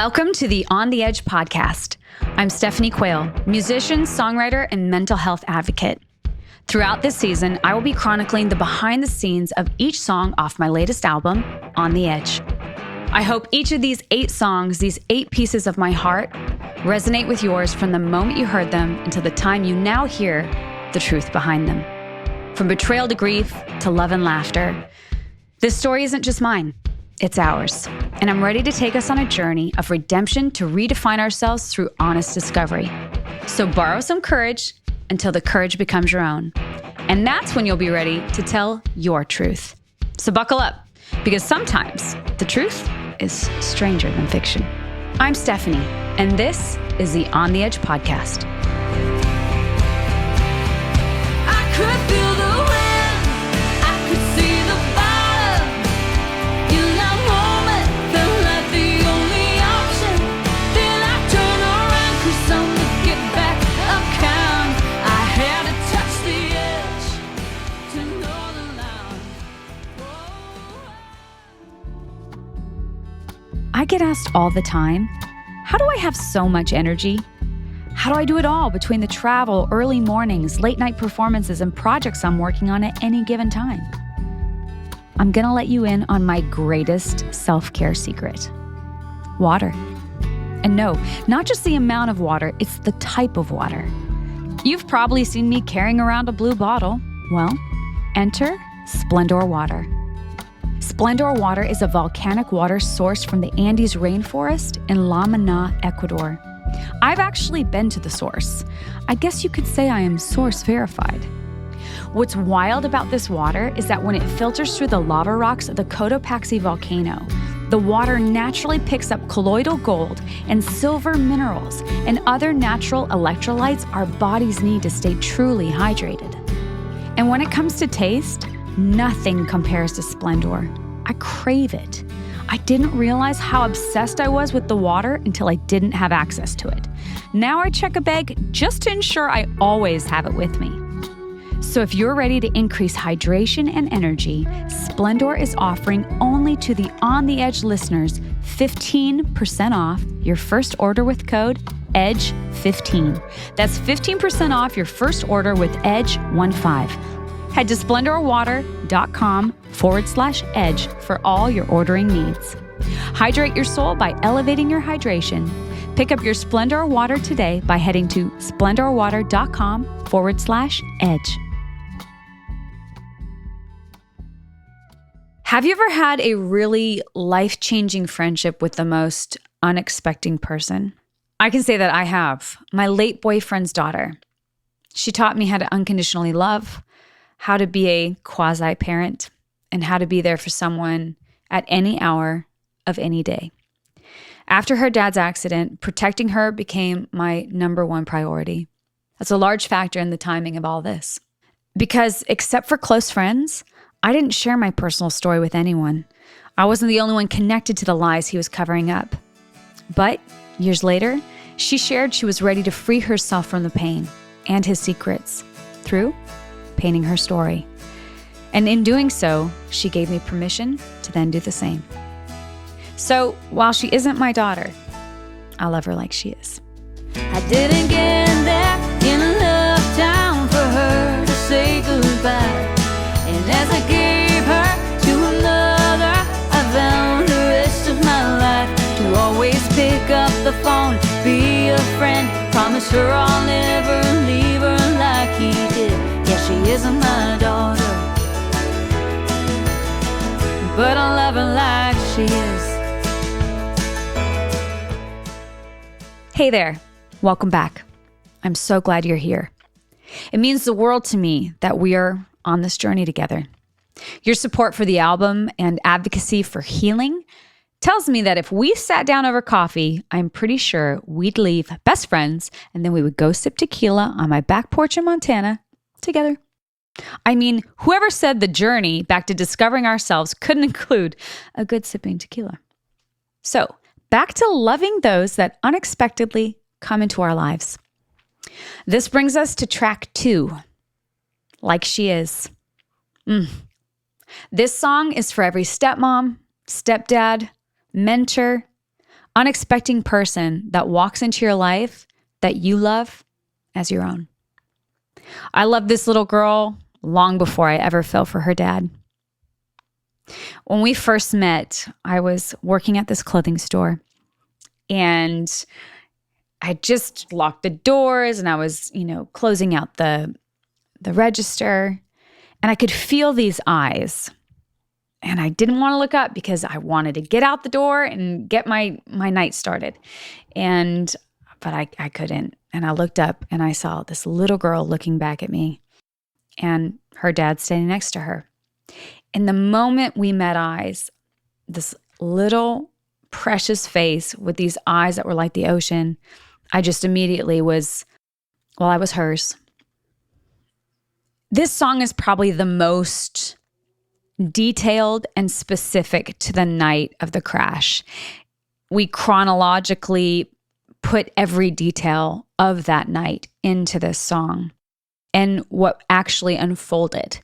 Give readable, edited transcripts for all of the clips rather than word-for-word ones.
Welcome to the On the Edge podcast. I'm Stephanie Quayle, musician, songwriter, and mental health advocate. Throughout this season, I will be chronicling the behind the scenes of each song off my latest album, On the Edge. I hope each of these 8 songs, these 8 pieces of my heart, resonate with yours from the moment you heard them until the time you now hear the truth behind them. From betrayal to grief to love and laughter, this story isn't just mine, it's ours. And I'm ready to take us on a journey of redemption to redefine ourselves through honest discovery. So borrow some courage until the courage becomes your own. And that's when you'll be ready to tell your truth. So buckle up, because sometimes the truth is stranger than fiction. I'm Stephanie, and this is the On the Edge podcast. I could feel the wind, I could see the fire. In that moment, felt like the only option. Then I turned around, 'cause I'm to get back up count. I had to touch the edge to know the line. I get asked all the time, how do I have so much energy? How do I do it all between the travel, early mornings, late night performances, and projects I'm working on at any given time? I'm gonna let you in on my greatest self-care secret: water. And no, not just the amount of water, it's the type of water. You've probably seen me carrying around a blue bottle. Well, enter Splendor Water. Splendor Water is a volcanic water sourced from the Andes rainforest in La Mana, Ecuador. I've actually been to the source. I guess you could say I am source verified. What's wild about this water is that when it filters through the lava rocks of the Cotopaxi volcano, the water naturally picks up colloidal gold and silver minerals and other natural electrolytes our bodies need to stay truly hydrated. And when it comes to taste, nothing compares to Splendor. I crave it. I didn't realize how obsessed I was with the water until I didn't have access to it. Now I check a bag just to ensure I always have it with me. So if you're ready to increase hydration and energy, Splendor is offering only to the On the Edge listeners 15% off your first order with code EDGE15. That's 15% off your first order with EDGE15. Head to splendorwater.com/edge for all your ordering needs. Hydrate your soul by elevating your hydration. Pick up your Splendor Water today by heading to splendorwater.com/edge. Have you ever had a really life-changing friendship with the most unexpecting person? I can say that I have. My late boyfriend's daughter. She taught me how to unconditionally love, how to be a quasi-parent, and how to be there for someone at any hour of any day. After her dad's accident, protecting her became my number one priority. That's a large factor in the timing of all this. Because except for close friends, I didn't share my personal story with anyone. I wasn't the only one connected to the lies he was covering up. But years later, she shared she was ready to free herself from the pain and his secrets through painting her story. And in doing so, she gave me permission to then do the same. So while she isn't my daughter, I love her like she is. I didn't get there in enough time for her to say goodbye. And as I gave her to another, I vowed the rest of my life to always pick up the phone, be a friend, promise her I'll never leave her like he did. Yeah, she isn't my daughter, but I love her like she is. Hey there, welcome back. I'm so glad you're here. It means the world to me that we are on this journey together. Your support for the album and advocacy for healing tells me that if we sat down over coffee, I'm pretty sure we'd leave best friends and then we would go sip tequila on my back porch in Montana together. I mean, whoever said the journey back to discovering ourselves couldn't include a good sipping tequila? So, back to loving those that unexpectedly come into our lives. This brings us to track 2, Like She Is. This song is for every stepmom, stepdad, mentor, unexpecting person that walks into your life that you love as your own. I loved this little girl long before I ever fell for her dad. When we first met, I was working at this clothing store, and I just locked the doors, and I was, closing out the register, and I could feel these eyes. And I didn't want to look up because I wanted to get out the door and get my night started. But I couldn't. And I looked up and I saw this little girl looking back at me and her dad standing next to her. In the moment we met eyes, this little precious face with these eyes that were like the ocean, I just immediately I was hers. This song is probably the most detailed and specific to the night of the crash. We chronologically put every detail of that night into this song and what actually unfolded.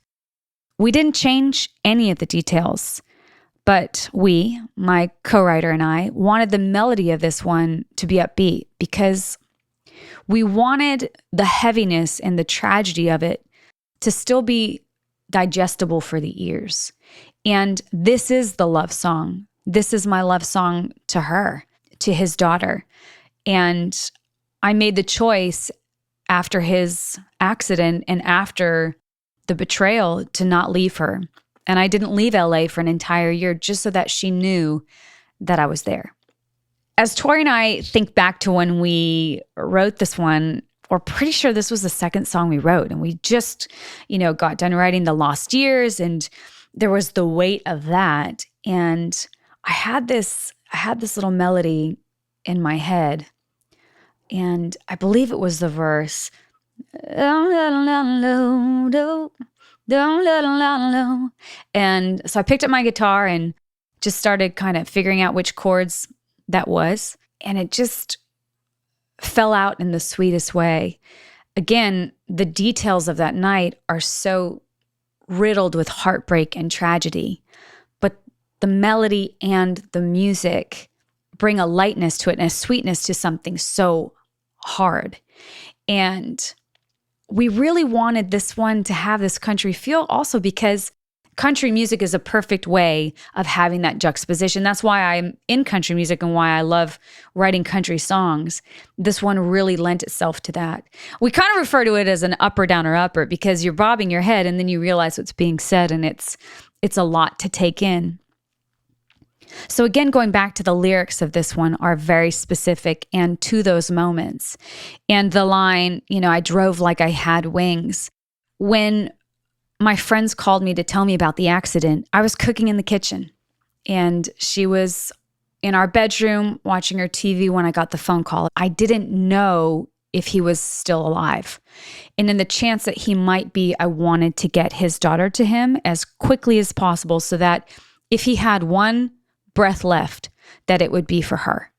We didn't change any of the details, but my co-writer and I, wanted the melody of this one to be upbeat because we wanted the heaviness and the tragedy of it to still be digestible for the ears. And this is the love song. This is my love song to her, to his daughter. And I made the choice after his accident and after the betrayal to not leave her. And I didn't leave LA for an entire year just so that she knew that I was there. As Tori and I think back to when we wrote this one, we're pretty sure this was the second song we wrote. And we just, got done writing The Lost Years, and there was the weight of that. And I had this little melody in my head. And I believe it was the verse. And so I picked up my guitar and just started kind of figuring out which chords that was. And it just fell out in the sweetest way. Again, the details of that night are so riddled with heartbreak and tragedy, but the melody and the music bring a lightness to it and a sweetness to something so hard. And we really wanted this one to have this country feel also because country music is a perfect way of having that juxtaposition. That's why I'm in country music and why I love writing country songs. This one really lent itself to that. We kind of refer to it as an upper, downer, upper because you're bobbing your head and then you realize what's being said, and it's a lot to take in. So again, going back to the lyrics of this one are very specific and to those moments. And the line, I drove like I had wings. When my friends called me to tell me about the accident, I was cooking in the kitchen. And she was in our bedroom watching her TV when I got the phone call. I didn't know if he was still alive. And in the chance that he might be, I wanted to get his daughter to him as quickly as possible so that if he had one breath left, that it would be for her.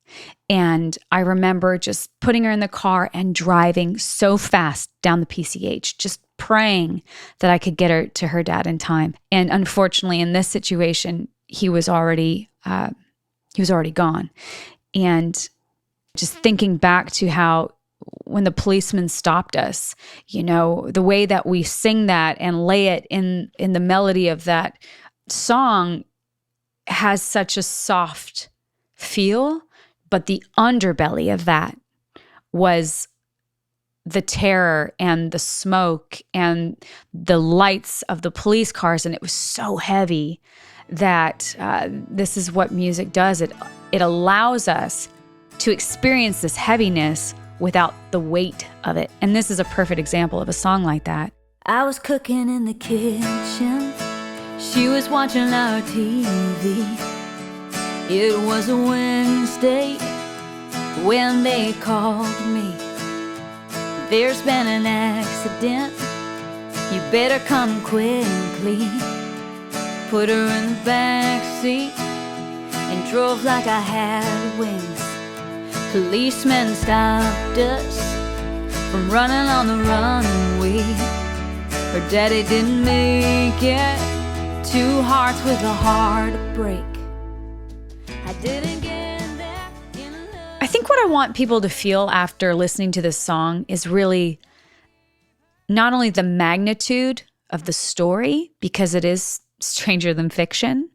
And I remember just putting her in the car and driving so fast down the PCH, just praying that I could get her to her dad in time. And unfortunately, in this situation, he was already gone. And just thinking back to how when the policeman stopped us, the way that we sing that and lay it in the melody of that song has such a soft feel, but the underbelly of that was the terror and the smoke and the lights of the police cars, and it was so heavy that this is what music does. It allows us to experience this heaviness without the weight of it, and this is a perfect example of a song like that. I was cooking in the kitchen, she was watching our TV. It was a Wednesday when they called me. There's been an accident, you better come quickly. Put her in the back seat and drove like I had wings. Policemen stopped us from running on the runway. Her daddy didn't make it. Two hearts with a heartbreak. I didn't get there. think what I want people to feel after listening to this song is really not only the magnitude of the story, because it is stranger than fiction,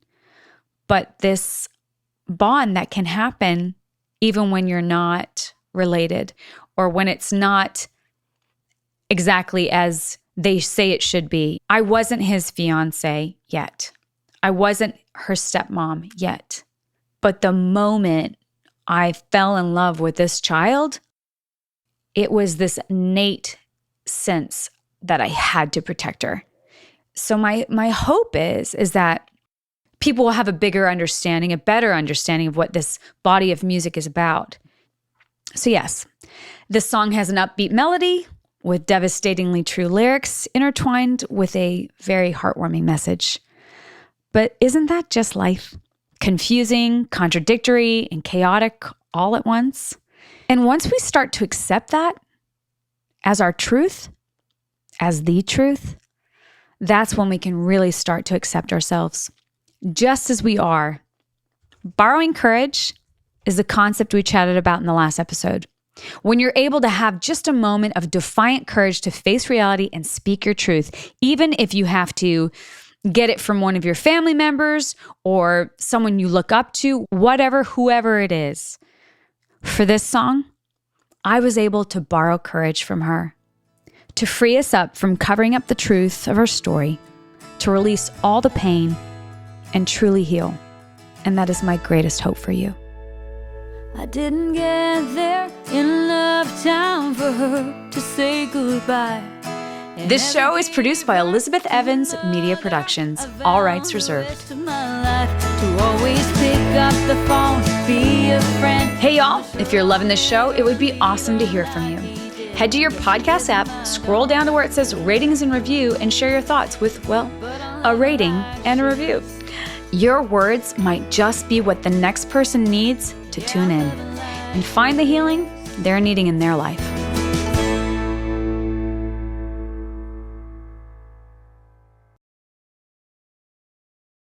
but this bond that can happen even when you're not related or when it's not exactly as they say it should be. I wasn't his fiance yet. I wasn't her stepmom yet. But the moment I fell in love with this child, it was this innate sense that I had to protect her. So my hope is that people will have a bigger understanding, a better understanding of what this body of music is about. So yes, this song has an upbeat melody with devastatingly true lyrics intertwined with a very heartwarming message. But isn't that just life? Confusing, contradictory, and chaotic all at once. And once we start to accept that as our truth, as the truth, that's when we can really start to accept ourselves just as we are. Borrowing courage is the concept we chatted about in the last episode. When you're able to have just a moment of defiant courage to face reality and speak your truth, even if you have to get it from one of your family members or someone you look up to, whatever, whoever it is. For this song, I was able to borrow courage from her, to free us up from covering up the truth of her story, to release all the pain and truly heal. And that is my greatest hope for you. I didn't get there in enough time for her to say goodbye. This show is produced by Elizabeth Evans Media Productions. All rights reserved. Hey y'all, if you're loving this show, it would be awesome to hear from you. Head to your podcast app, scroll down to where it says ratings and review, and share your thoughts with, well, a rating and a review. Your words might just be what the next person needs to tune in and find the healing they're needing in their life.